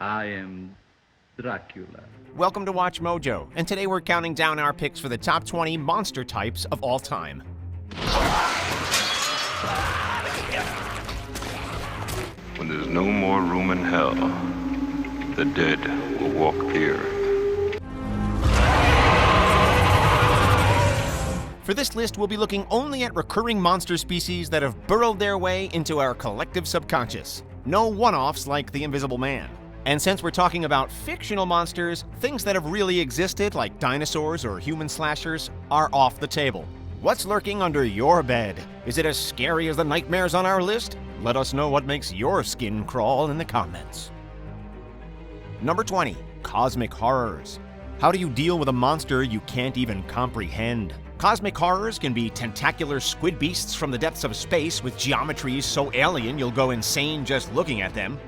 I am Dracula. Welcome to Watch Mojo, and today we're counting down our picks for the top 20 monster types of all time. When there's no more room in hell, the dead will walk here. For this list, we'll be looking only at recurring monster species that have burrowed their way into our collective subconscious. No one-offs like the Invisible Man. And since we're talking about fictional monsters, things that have really existed, like dinosaurs or human slashers, are off the table. What's lurking under your bed? Is it as scary as the nightmares on our list? Let us know what makes your skin crawl in the comments. Number 20, cosmic horrors. How do you deal with a monster you can't even comprehend? Cosmic horrors can be tentacular squid beasts from the depths of space with geometries so alien you'll go insane just looking at them.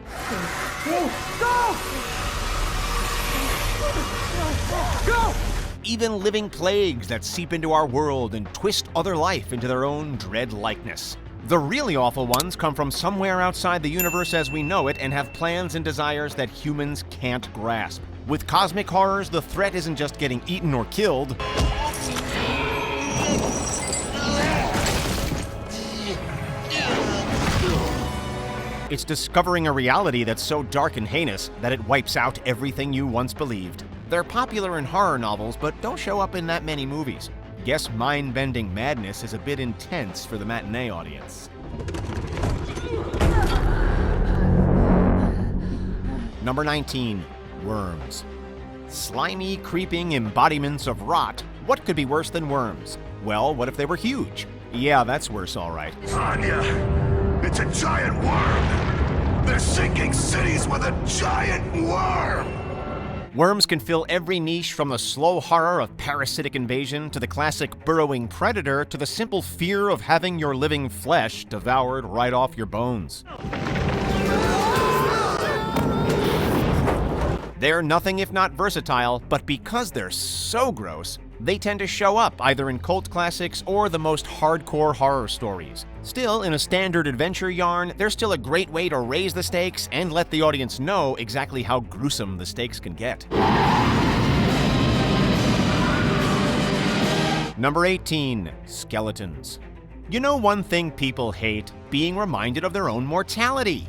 Go! Even living plagues that seep into our world and twist other life into their own dread likeness. The really awful ones come from somewhere outside the universe as we know it and have plans and desires that humans can't grasp. With cosmic horrors, the threat isn't just getting eaten or killed. It's discovering a reality that's so dark and heinous that it wipes out everything you once believed. They're popular in horror novels, but don't show up in that many movies. Guess mind-bending madness is a bit intense for the matinee audience. Number 19, worms. Slimy, creeping embodiments of rot. What could be worse than worms? Well, what if they were huge? Yeah, that's worse, all right. Anya, it's a giant worm! They're sinking cities with a giant worm! Worms can fill every niche, from the slow horror of parasitic invasion to the classic burrowing predator to the simple fear of having your living flesh devoured right off your bones. They're nothing if not versatile, but because they're so gross, they tend to show up either in cult classics or the most hardcore horror stories. Still, in a standard adventure yarn, they're still a great way to raise the stakes and let the audience know exactly how gruesome the stakes can get. Number 18, skeletons. You know one thing people hate? Being reminded of their own mortality.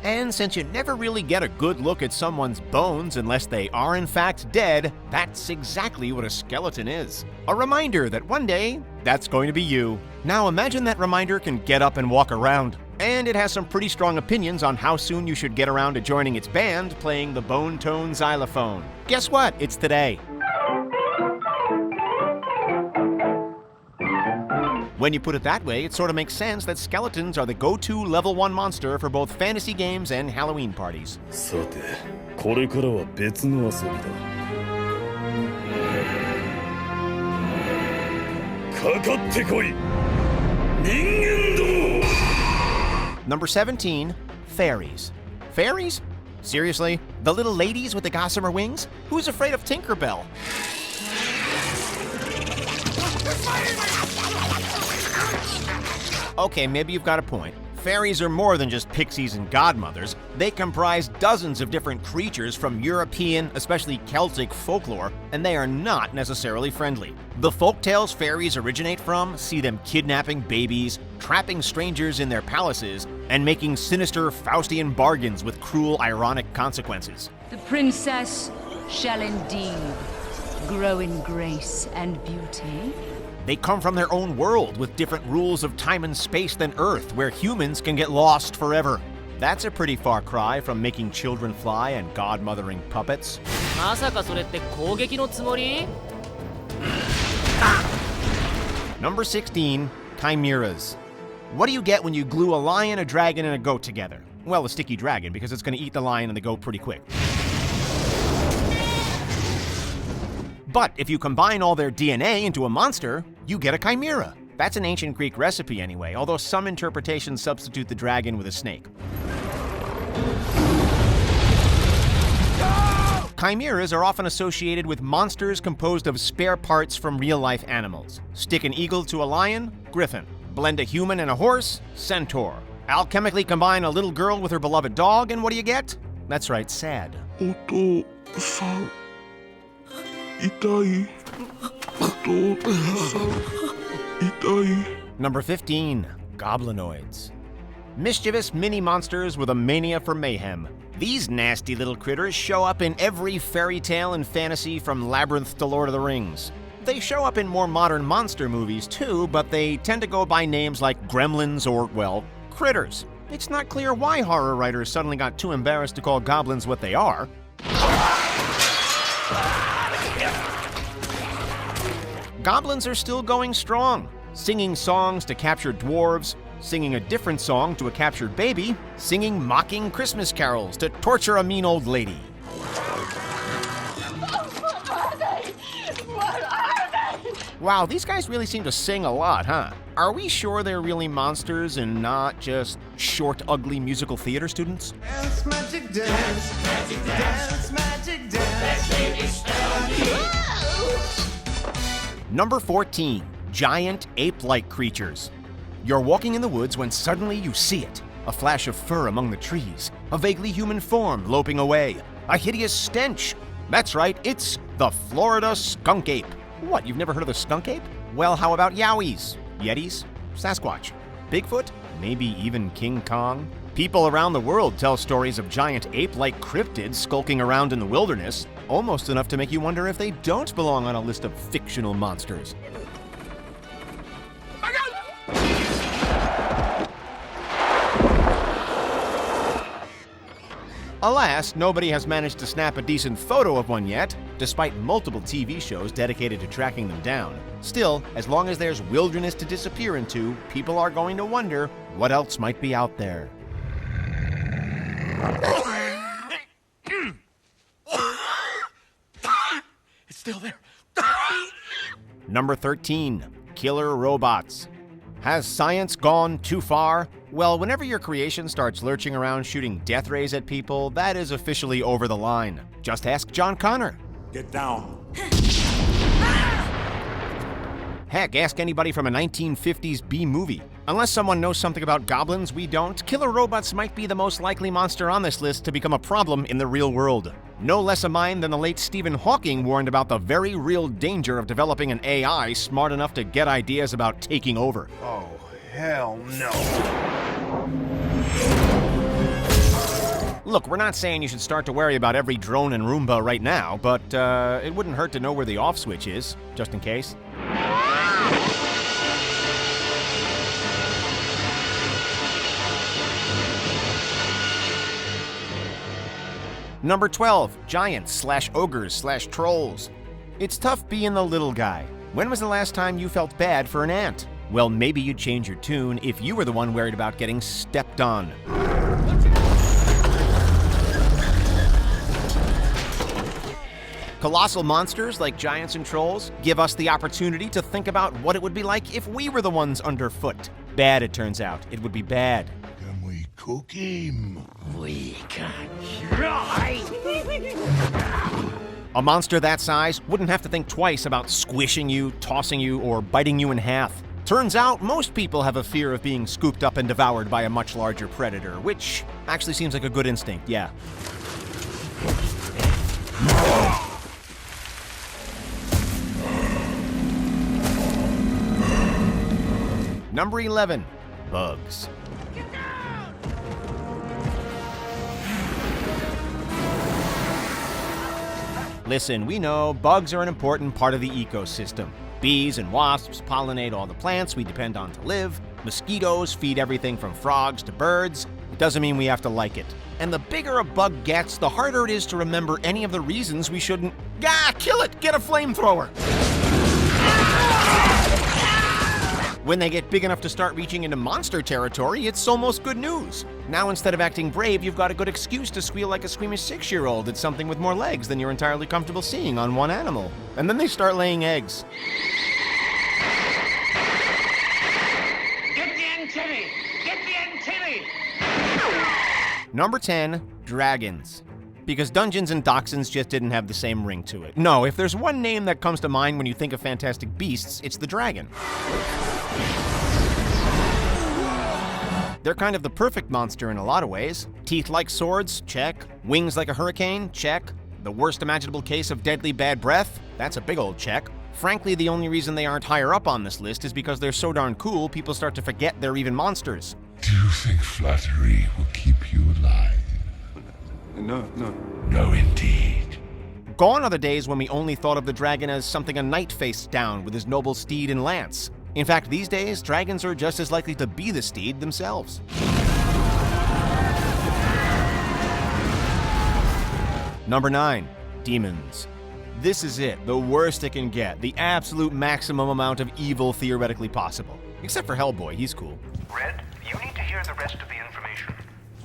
And since you never really get a good look at someone's bones unless they are in fact dead, that's exactly what a skeleton is. A reminder that one day, that's going to be you. Now imagine that reminder can get up and walk around. And it has some pretty strong opinions on how soon you should get around to joining its band playing the bone-tone xylophone. Guess what? It's today. When you put it that way, it sort of makes sense that skeletons are the go-to level 1 monster for both fantasy games and Halloween parties. さて、これからは別の遊びだ。かかってこい、人間ども! Number 17, fairies. Fairies? Seriously? The little ladies with the gossamer wings? Who's afraid of Tinkerbell? Okay, maybe you've got a point. Fairies are more than just pixies and godmothers. They comprise dozens of different creatures from European, especially Celtic folklore, and they are not necessarily friendly. The folktales fairies originate from see them kidnapping babies, trapping strangers in their palaces, and making sinister Faustian bargains with cruel, ironic consequences. The princess shall indeed grow in grace and beauty. They come from their own world with different rules of time and space than Earth, where humans can get lost forever. That's a pretty far cry from making children fly and godmothering puppets. まさかそれって攻撃のつもり? Number 16, chimeras. What do you get when you glue a lion, a dragon, and a goat together? Well, a sticky dragon, because it's going to eat the lion and the goat pretty quick. But if you combine all their DNA into a monster, you get a chimera. That's an ancient Greek recipe anyway, although some interpretations substitute the dragon with a snake. Chimeras are often associated with monsters composed of spare parts from real-life animals. Stick an eagle to a lion, griffin. Blend a human and a horse, centaur. Alchemically combine a little girl with her beloved dog, and what do you get? That's right, sad. お父さん痛いお父さん痛い Number 15, goblinoids. Mischievous mini monsters with a mania for mayhem. These nasty little critters show up in every fairy tale and fantasy from Labyrinth to Lord of the Rings. They show up in more modern monster movies too, but they tend to go by names like gremlins or, well, critters. It's not clear why horror writers suddenly got too embarrassed to call goblins what they are. Goblins are still going strong, singing songs to capture dwarves, singing a different song to a captured baby, singing mocking Christmas carols to torture a mean old lady. Wow, these guys really seem to sing a lot, huh? Are we sure they're really monsters and not just short, ugly musical theater students? Dance, magic dance, magic dance, magic dance. Number 14, giant ape-like creatures. You're walking in the woods when suddenly you see it. A flash of fur among the trees, a vaguely human form loping away, a hideous stench. That's right, it's the Florida skunk ape. What, you've never heard of the skunk ape? Well, how about yowies, yetis, Sasquatch, Bigfoot, maybe even King Kong? People around the world tell stories of giant ape-like cryptids skulking around in the wilderness, almost enough to make you wonder if they don't belong on a list of fictional monsters. Alas, nobody has managed to snap a decent photo of one yet, despite multiple TV shows dedicated to tracking them down. Still, as long as there's wilderness to disappear into, people are going to wonder what else might be out there. It's still there. Number 13, killer robots. Has science gone too far? Well, whenever your creation starts lurching around shooting death rays at people, that is officially over the line. Just ask John Connor. Get down. Heck, ask anybody from a 1950s B-movie. Unless someone knows something about goblins we don't, killer robots might be the most likely monster on this list to become a problem in the real world. No less a mind than the late Stephen Hawking warned about the very real danger of developing an AI smart enough to get ideas about taking over. Oh, hell no. Look, we're not saying you should start to worry about every drone and Roomba right now, but it wouldn't hurt to know where the off switch is, just in case. Number 12, giants / ogres / trolls. It's tough being the little guy. When was the last time you felt bad for an ant? Well, maybe you'd change your tune if you were the one worried about getting stepped on. Colossal monsters like giants and trolls give us the opportunity to think about what it would be like if we were the ones underfoot. Bad, it turns out. It would be bad. Can we cook him? We can try. A monster that size wouldn't have to think twice about squishing you, tossing you, or biting you in half. Turns out most people have a fear of being scooped up and devoured by a much larger predator, which actually seems like a good instinct, yeah. Number 11, bugs. Listen, we know bugs are an important part of the ecosystem. Bees and wasps pollinate all the plants we depend on to live. Mosquitoes feed everything from frogs to birds. It doesn't mean we have to like it. And the bigger a bug gets, the harder it is to remember any of the reasons we shouldn't... kill it! Get a flamethrower! When they get big enough to start reaching into monster territory, it's almost good news. Now instead of acting brave, you've got a good excuse to squeal like a squeamish 6-year-old at something with more legs than you're entirely comfortable seeing on one animal. And then they start laying eggs. Get the antennae! Get the antennae! Number 10, dragons. Because Dungeons and Dachshunds just didn't have the same ring to it. No, if there's one name that comes to mind when you think of fantastic beasts, it's the dragon. They're kind of the perfect monster in a lot of ways. Teeth like swords? Check. Wings like a hurricane? Check. The worst imaginable case of deadly bad breath? That's a big old check. Frankly, the only reason they aren't higher up on this list is because they're so darn cool, people start to forget they're even monsters. Do you think flattery will keep you alive? No. No, indeed. Gone are the days when we only thought of the dragon as something a knight faced down with his noble steed and lance. In fact, these days, dragons are just as likely to be the steed themselves. Number 9. Demons. This is it, the worst it can get, the absolute maximum amount of evil theoretically possible. Except for Hellboy, he's cool. Red, you need to hear the rest of the information.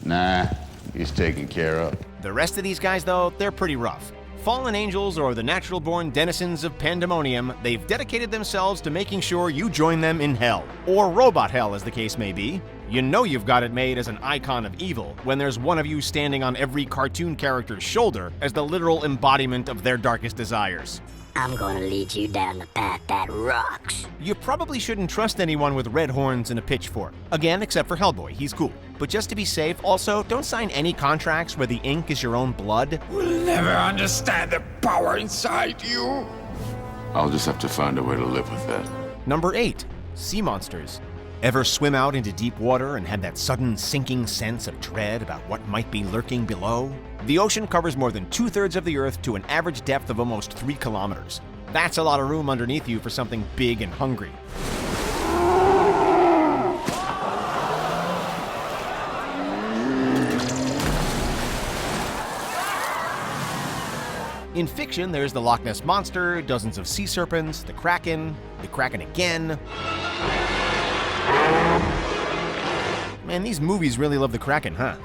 Nah, he's taken care of. The rest of these guys, though, they're pretty rough. Fallen angels or the natural-born denizens of pandemonium, they've dedicated themselves to making sure you join them in hell. Or robot hell, as the case may be. You know you've got it made as an icon of evil when there's one of you standing on every cartoon character's shoulder as the literal embodiment of their darkest desires. I'm gonna lead you down the path that rocks. You probably shouldn't trust anyone with red horns and a pitchfork. Again, except for Hellboy, he's cool. But just to be safe, also, don't sign any contracts where the ink is your own blood. We'll never understand the power inside you. I'll just have to find a way to live with that. Number 8. Sea monsters. Ever swim out into deep water and had that sudden sinking sense of dread about what might be lurking below? The ocean covers more than 2/3 of the Earth to an average depth of almost 3 kilometers. That's a lot of room underneath you for something big and hungry. In fiction, there's the Loch Ness Monster, dozens of sea serpents, the Kraken again. Man, these movies really love the Kraken, huh?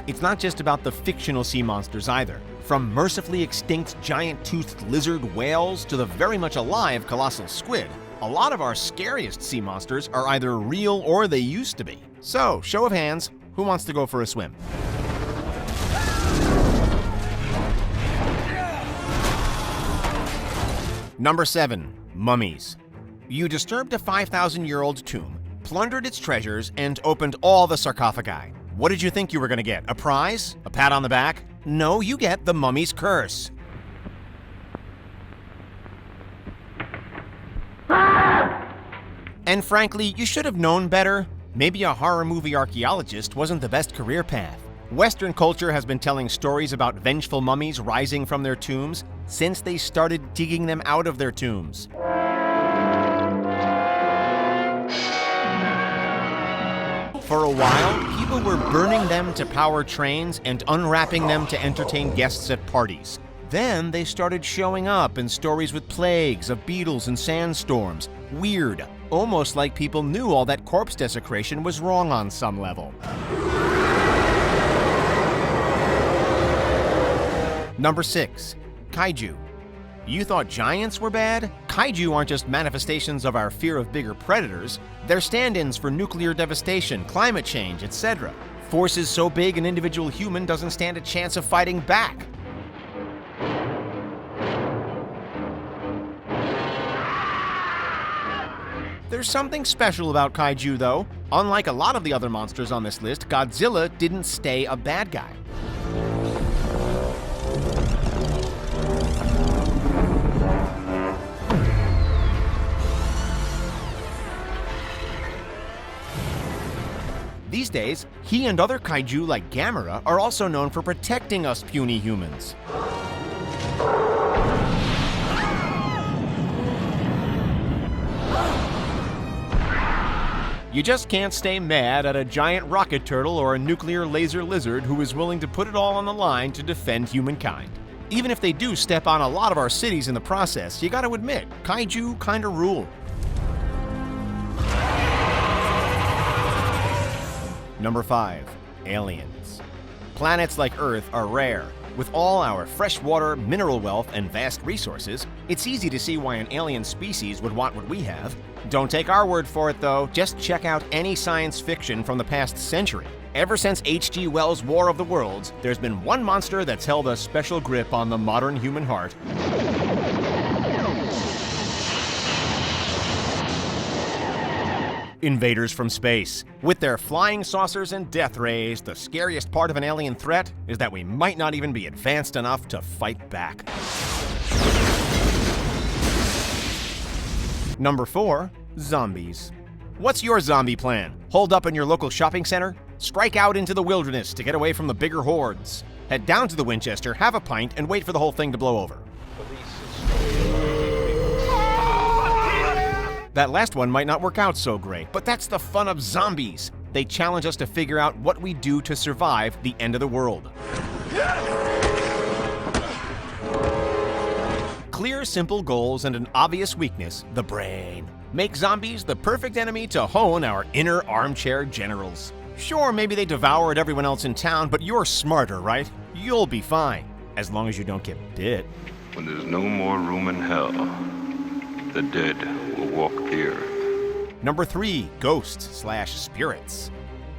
It's not just about the fictional sea monsters either. From mercifully extinct giant-toothed lizard whales to the very much alive colossal squid, a lot of our scariest sea monsters are either real or they used to be. So, show of hands, who wants to go for a swim? Number 7. Mummies. You disturbed a 5,000-year-old tomb, plundered its treasures, and opened all the sarcophagi. What did you think you were going to get? A prize? A pat on the back? No, you get the mummy's curse. And frankly, you should have known better. Maybe a horror movie archaeologist wasn't the best career path. Western culture has been telling stories about vengeful mummies rising from their tombs since they started digging them out of their tombs. For a while, people were burning them to power trains and unwrapping them to entertain guests at parties. Then they started showing up in stories with plagues of beetles and sandstorms. Weird, almost like people knew all that corpse desecration was wrong on some level. Number 6. Kaiju. You thought giants were bad? Kaiju aren't just manifestations of our fear of bigger predators. They're stand-ins for nuclear devastation, climate change, etc. Forces so big an individual human doesn't stand a chance of fighting back. There's something special about Kaiju, though. Unlike a lot of the other monsters on this list, Godzilla didn't stay a bad guy. These days, he and other kaiju like Gamera are also known for protecting us puny humans. You just can't stay mad at a giant rocket turtle or a nuclear laser lizard who is willing to put it all on the line to defend humankind. Even if they do step on a lot of our cities in the process, you gotta admit, kaiju kinda rule. Number 5. Aliens. Planets like Earth are rare. With all our freshwater, mineral wealth, and vast resources, it's easy to see why an alien species would want what we have. Don't take our word for it, though. Just check out any science fiction from the past century. Ever since H.G. Wells' War of the Worlds, there's been one monster that's held a special grip on the modern human heart. invaders from space. With their flying saucers and death rays, the scariest part of an alien threat is that we might not even be advanced enough to fight back. Number 4, zombies. What's your zombie plan? Hold up in your local shopping center? Strike out into the wilderness to get away from the bigger hordes? Head down to the Winchester, have a pint, and wait for the whole thing to blow over. That last one might not work out so great, but that's the fun of zombies. They challenge us to figure out what we do to survive the end of the world. Clear, simple goals and an obvious weakness, the brain. Make zombies the perfect enemy to hone our inner armchair generals. Sure, maybe they devoured everyone else in town, but you're smarter, right? You'll be fine, as long as you don't get bit. When there's no more room in hell, the dead will walk the earth. Number 3, ghosts/spirits.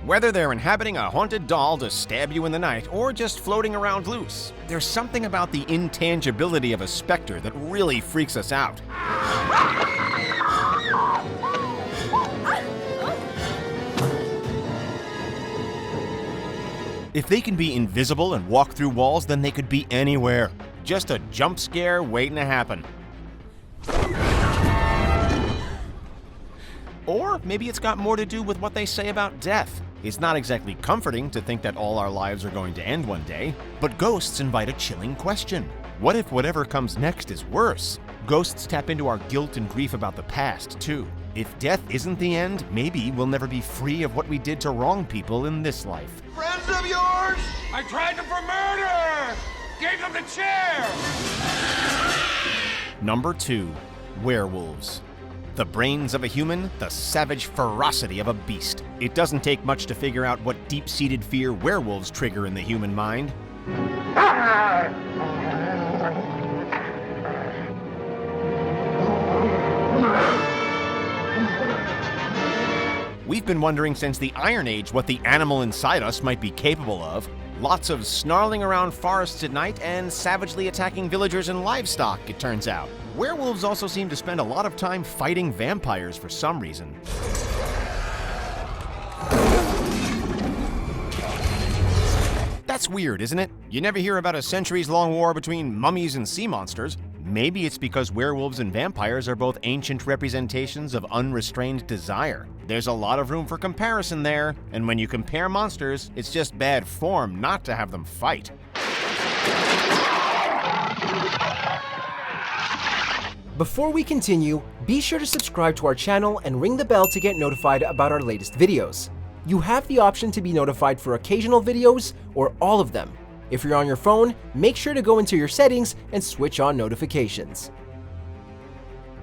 Whether they're inhabiting a haunted doll to stab you in the night or just floating around loose, there's something about the intangibility of a specter that really freaks us out. If they can be invisible and walk through walls, then they could be anywhere. Just a jump scare waiting to happen. Or maybe it's got more to do with what they say about death. It's not exactly comforting to think that all our lives are going to end one day, but ghosts invite a chilling question. What if whatever comes next is worse? Ghosts tap into our guilt and grief about the past, too. If death isn't the end, maybe we'll never be free of what we did to wrong people in this life. Friends of yours? I tried them for murder! Gave them the chair! Number 2, werewolves. The brains of a human, the savage ferocity of a beast. It doesn't take much to figure out what deep-seated fear werewolves trigger in the human mind. We've been wondering since the Iron Age what the animal inside us might be capable of. Lots of snarling around forests at night and savagely attacking villagers and livestock, it turns out. Werewolves also seem to spend a lot of time fighting vampires for some reason. That's weird, isn't it? You never hear about a centuries-long war between mummies and sea monsters. Maybe it's because werewolves and vampires are both ancient representations of unrestrained desire. There's a lot of room for comparison there, and when you compare monsters, it's just bad form not to have them fight. Before we continue, be sure to subscribe to our channel and ring the bell to get notified about our latest videos. You have the option to be notified for occasional videos or all of them. If you're on your phone, make sure to go into your settings and switch on notifications.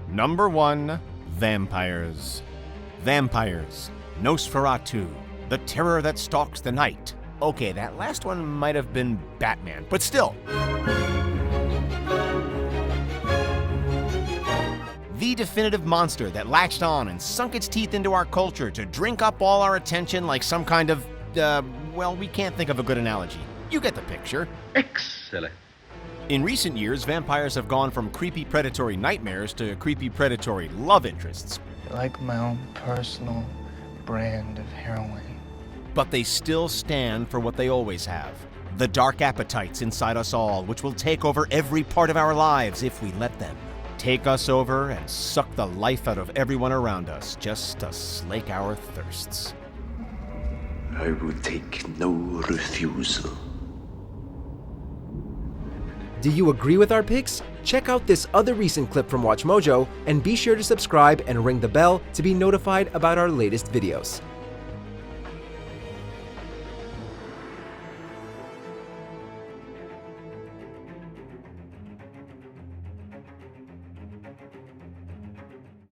Number 1, vampires. Vampires, Nosferatu, the terror that stalks the night. Okay, that last one might have been Batman, but still. The definitive monster that latched on and sunk its teeth into our culture to drink up all our attention like some kind of, well, we can't think of a good analogy. You get the picture. Excellent. In recent years, vampires have gone from creepy predatory nightmares to creepy predatory love interests. Like my own personal brand of heroin. But they still stand for what they always have. The dark appetites inside us all, which will take over every part of our lives if we let them. Take us over and suck the life out of everyone around us just to slake our thirsts. I will take no refusal. Do you agree with our picks? Check out this other recent clip from WatchMojo and be sure to subscribe and ring the bell to be notified about our latest videos.